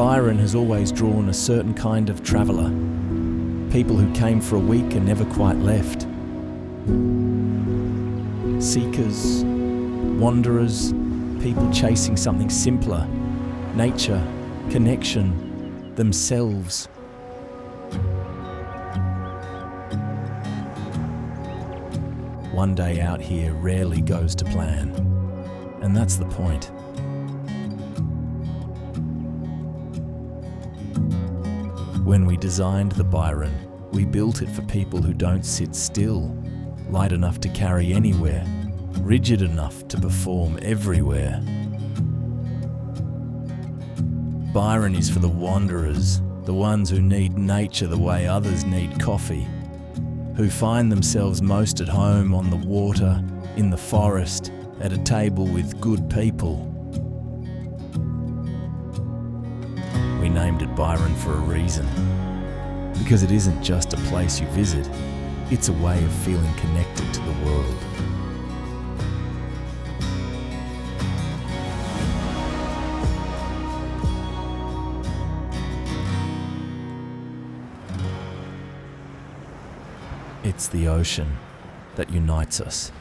Byron has always drawn a certain kind of traveller. People who came for a week and never quite left. Seekers, wanderers, people chasing something simpler. Nature, connection, themselves. One day out here rarely goes to plan, and that's the point. When we designed the Byron, we built it for people who don't sit still, light enough to carry anywhere, rigid enough to perform everywhere. Byron is for the wanderers, the ones who need nature the way others need coffee, who find themselves most at home on the water, in the forest, at a table with good people. We named it Byron for a reason, because it isn't just a place you visit, it's a way of feeling connected to the world. It's the ocean that unites us.